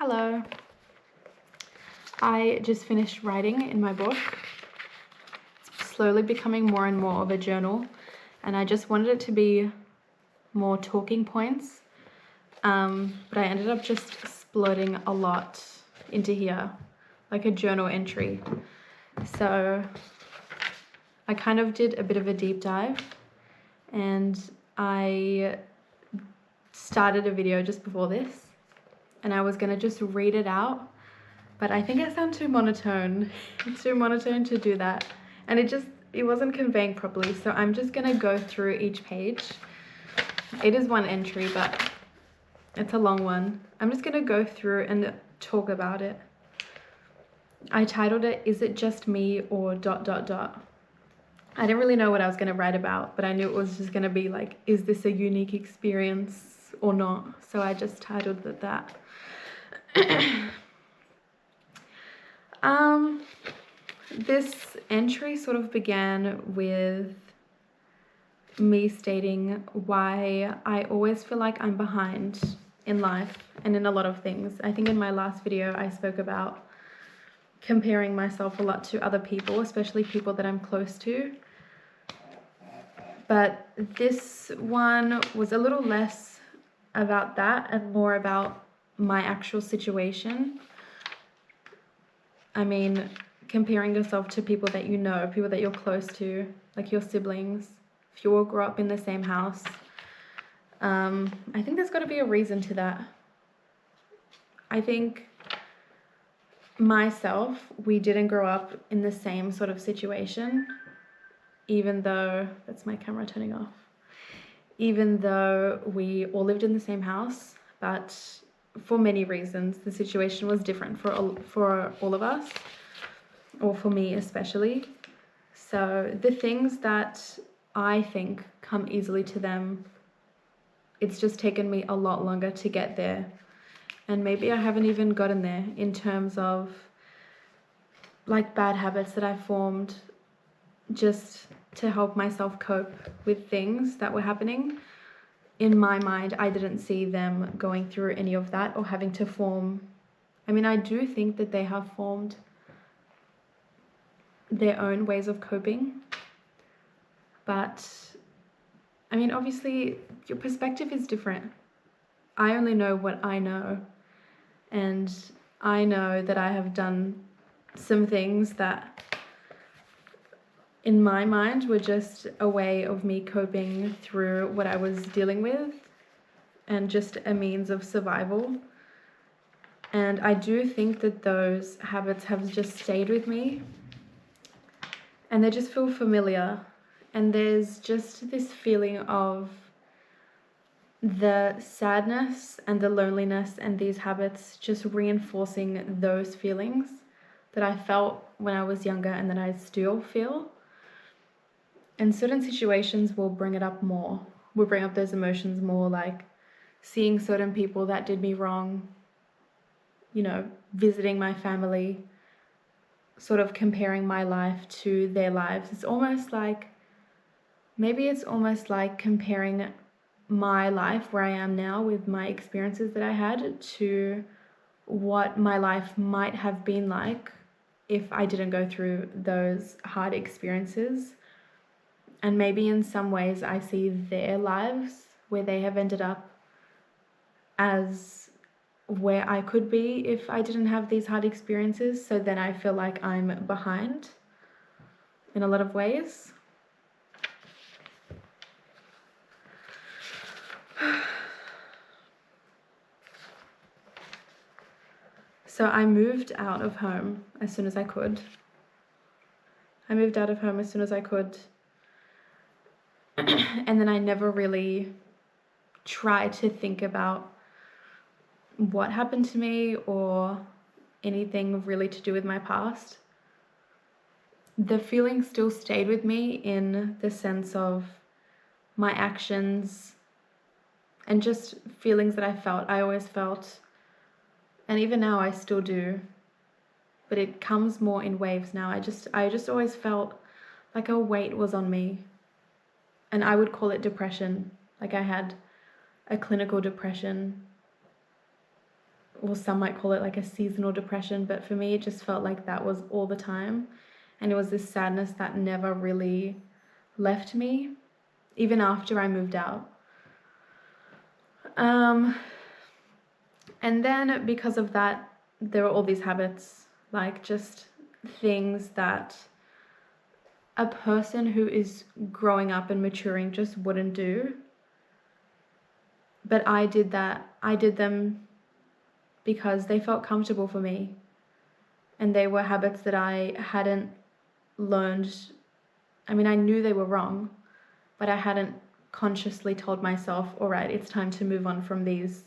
Hello. I just finished writing in my book. It's slowly becoming more and more of a journal, and I just wanted it to be more talking points, but I ended up just splitting a lot into here, like a journal entry. So I kind of did a bit of a deep dive, and I started a video just before this, and I was gonna just read it out, but I think I sound too monotone. It's too monotone to do that, and it wasn't conveying properly, so I'm just gonna go through each page. It is one entry, but it's a long one. I'm just gonna go through and talk about it. I titled it, "Is it just me or ... I didn't really know what I was gonna write about, but I knew it was just gonna be like, is this a unique experience or not? So I just titled it that. This entry sort of began with me stating why I always feel like I'm behind in life and in a lot of things. I think in my last video I spoke about comparing myself a lot to other people, especially people that I'm close to. But this one was a little less about that and more about my actual situation. I mean, comparing yourself to people that you know, people that you're close to, like your siblings, if you all grew up in the same house. I think there's got to be a reason to that. I think myself, we didn't grow up in the same sort of situation, even though, that's my camera turning off, even though we all lived in the same house, but for many reasons, the situation was different for all of us, or for me especially. So the things that I think come easily to them, it's just taken me a lot longer to get there. And maybe I haven't even gotten there in terms of like bad habits that I formed just to help myself cope with things that were happening. In my mind, I didn't see them going through any of that or having to form. I mean, I do think that they have formed their own ways of coping, but I mean, obviously your perspective is different. I only know what I know, and I know that I have done some things that in my mind were just a way of me coping through what I was dealing with and just a means of survival. And I do think that those habits have just stayed with me and they just feel familiar. And there's just this feeling of the sadness and the loneliness and these habits just reinforcing those feelings that I felt when I was younger and that I still feel. And certain situations will bring it up more, will bring up those emotions more, like seeing certain people that did me wrong, you know, visiting my family, sort of comparing my life to their lives. It's almost like, maybe it's almost like comparing my life where I am now with my experiences that I had to what my life might have been like if I didn't go through those hard experiences. And maybe in some ways I see their lives where they have ended up as where I could be if I didn't have these hard experiences. So then I feel like I'm behind in a lot of ways. So I moved out of home as soon as I could. And then I never really tried to think about what happened to me or anything really to do with my past. The feeling still stayed with me in the sense of my actions and just feelings that I felt. I always felt, and even now I still do, but it comes more in waves now. I just always felt like a weight was on me, and I would call it depression. Like I had a clinical depression. or some might call it like a seasonal depression, but for me, it just felt like that was all the time. And it was this sadness that never really left me, even after I moved out. And then because of that, there were all these habits, like just things that a person who is growing up and maturing just wouldn't do. But I did that. I did them because they felt comfortable for me. And they were habits that I hadn't learned. I mean, I knew they were wrong, but I hadn't consciously told myself, all right, it's time to move on from these,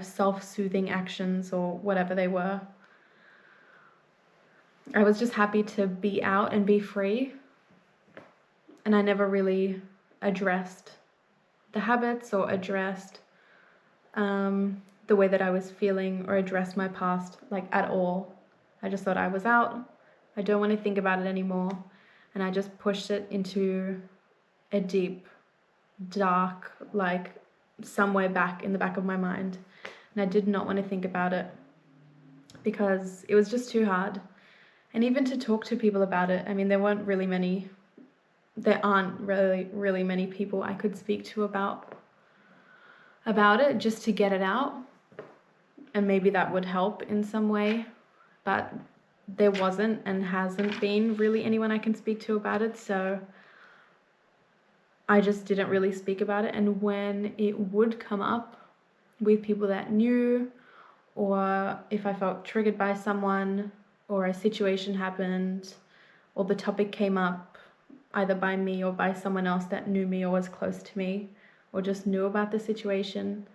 self-soothing actions or whatever they were. I was just happy to be out and be free. And I never really addressed the habits or addressed the way that I was feeling or addressed my past, like at all. I just thought I was out. I don't want to think about it anymore. And I just pushed it into a deep, dark, like somewhere back in the back of my mind. And I did not want to think about it because it was just too hard. And even to talk to people about it, I mean, there aren't really many people I could speak to about it, just to get it out. And maybe that would help in some way, but there wasn't and hasn't been really anyone I can speak to about it. So I just didn't really speak about it. And when it would come up with people that knew, or if I felt triggered by someone, or a situation happened, or the topic came up either by me or by someone else that knew me or was close to me, or just knew about the situation,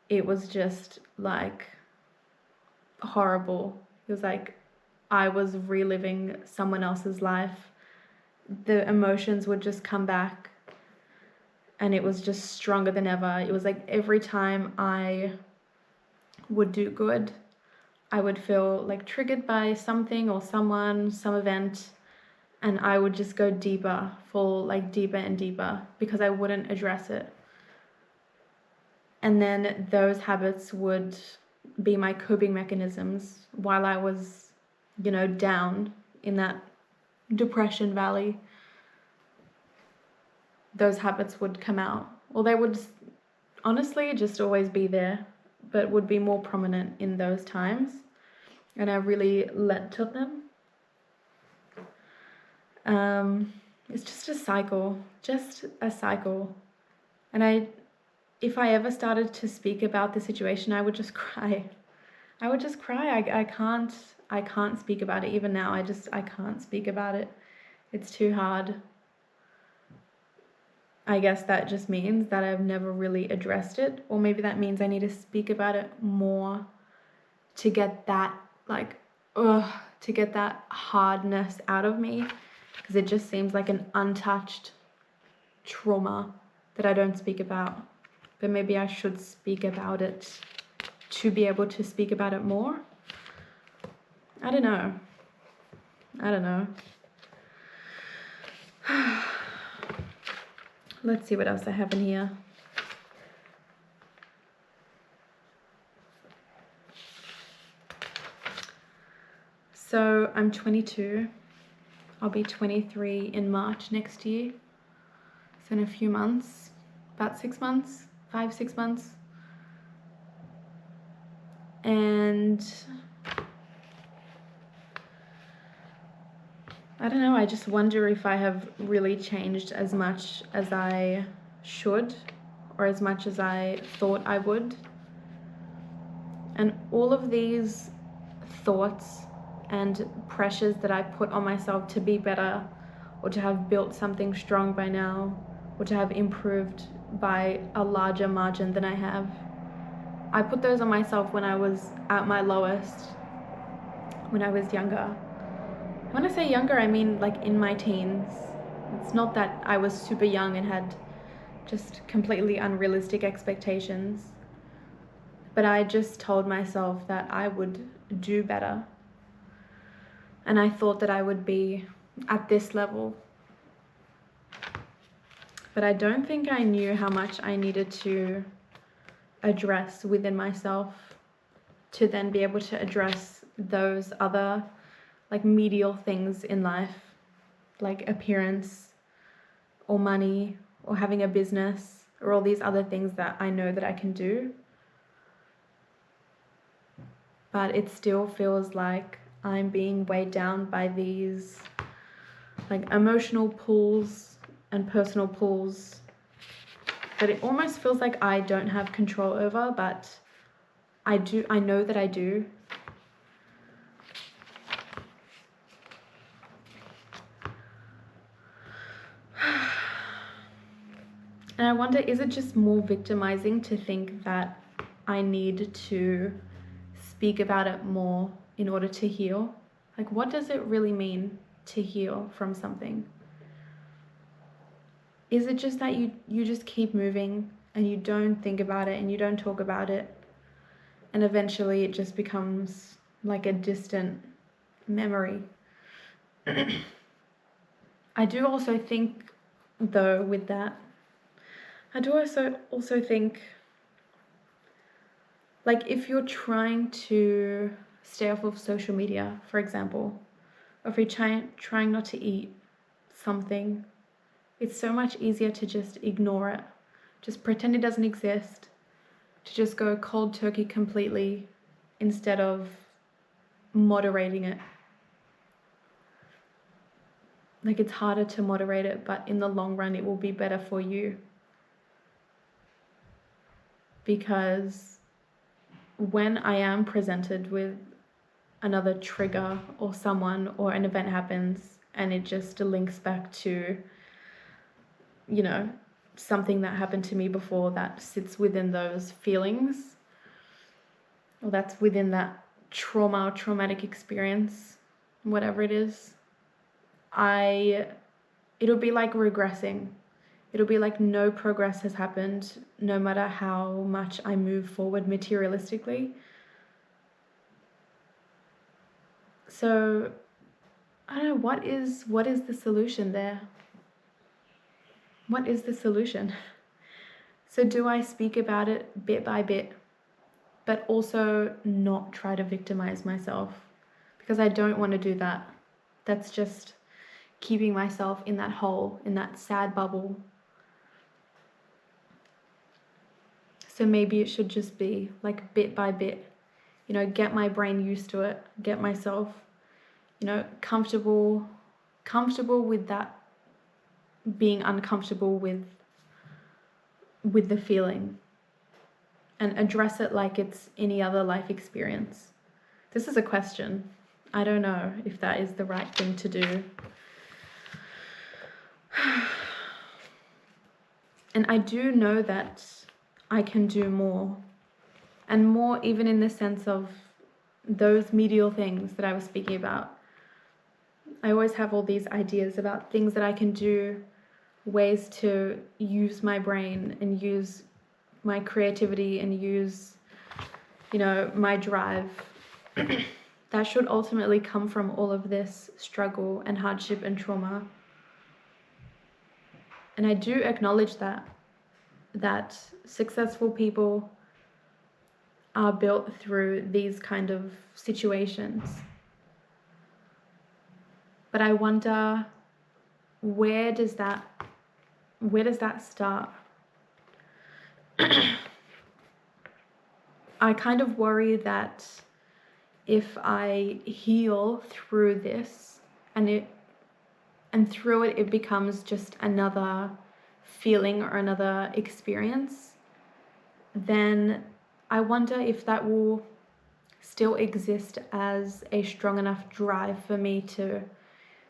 it was just like horrible. It was like I was reliving someone else's life. The emotions would just come back, and it was just stronger than ever. It was like every time I would do good, I would feel like triggered by something or someone, some event, and I would just go deeper, fall like deeper and deeper because I wouldn't address it. And then those habits would be my coping mechanisms while I was, down in that depression valley. Those habits would come out, or they would honestly just always be there, but would be more prominent in those times. And I really led to them. It's just a cycle. And if I ever started to speak about the situation, I would just cry. I can't speak about it. Even now, I can't speak about it. It's too hard. I guess that just means that I've never really addressed it, or maybe that means I need to speak about it more to get that to get that hardness out of me, because it just seems like an untouched trauma that I don't speak about. But maybe I should speak about it to be able to speak about it more. I don't know. Let's see what else I have in here. So I'm 22. I'll be 23 in March next year. So in a few months, about 6 months, 5-6 months. And I don't know, I just wonder if I have really changed as much as I should, or as much as I thought I would. And all of these thoughts and pressures that I put on myself to be better, or to have built something strong by now, or to have improved by a larger margin than I have, I put those on myself when I was at my lowest, when I was younger. When I say younger, I mean like in my teens. It's not that I was super young and had just completely unrealistic expectations, but I just told myself that I would do better. And I thought that I would be at this level. But I don't think I knew how much I needed to address within myself to then be able to address those other like medial things in life, like appearance or money or having a business or all these other things that I know that I can do. But it still feels like I'm being weighed down by these like emotional pulls and personal pulls that it almost feels like I don't have control over, but I know that I do. And I wonder, is it just more victimizing to think that I need to speak about it more in order to heal? Like, what does it really mean to heal from something? Is it just that you just keep moving and you don't think about it and you don't talk about it, and eventually it just becomes like a distant memory? I do also think, though, with that, I do also think, like, if you're trying to stay off of social media, for example, or if you're trying not to eat something, it's so much easier to just ignore it, just pretend it doesn't exist, to just go cold turkey completely instead of moderating it. Like, it's harder to moderate it, but in the long run, it will be better for you. Because when I am presented with another trigger or someone or an event happens and it just links back to, you know, something that happened to me before that sits within those feelings, or that's within that trauma or traumatic experience, whatever it is, it'll be like regressing. It'll be like no progress has happened, no matter how much I move forward materialistically. So I don't know, what is the solution there? What is the solution? So do I speak about it bit by bit, but also not try to victimize myself? Because I don't want to do that. That's just keeping myself in that hole, in that sad bubble. So maybe it should just be like bit by bit, you know, get my brain used to it, get myself, you know, comfortable with that, being uncomfortable with the feeling, and address it like it's any other life experience. This is a question. I don't know if that is the right thing to do. And I do know that I can do more, and more even in the sense of those medial things that I was speaking about. I always have all these ideas about things that I can do, ways to use my brain and use my creativity and use, you know, my drive. That should ultimately come from all of this struggle and hardship and trauma. And I do acknowledge that successful people are built through these kind of situations. But I wonder, where does that start? I kind of worry that if I heal through this and through it, it becomes just another feeling or another experience, then I wonder if that will still exist as a strong enough drive for me to,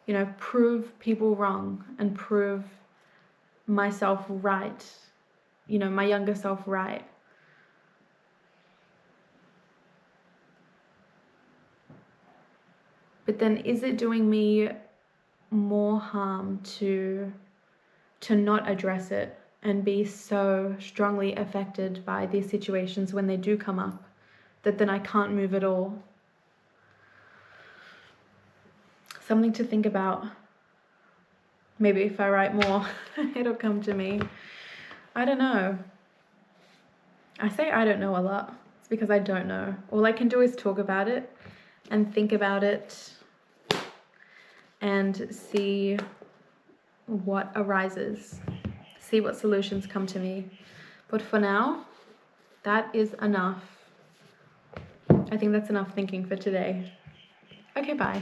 you know, prove people wrong and prove myself right, you know, my younger self right. But then is it doing me more harm to not address it and be so strongly affected by these situations when they do come up that then I can't move at all? Something to think about. Maybe if I write more, it'll come to me. I don't know. I say I don't know a lot. It's because I don't know. All I can do is talk about it and think about it and see what arises, see what solutions come to me. But for now, that is enough. I think that's enough thinking for today. Okay, bye.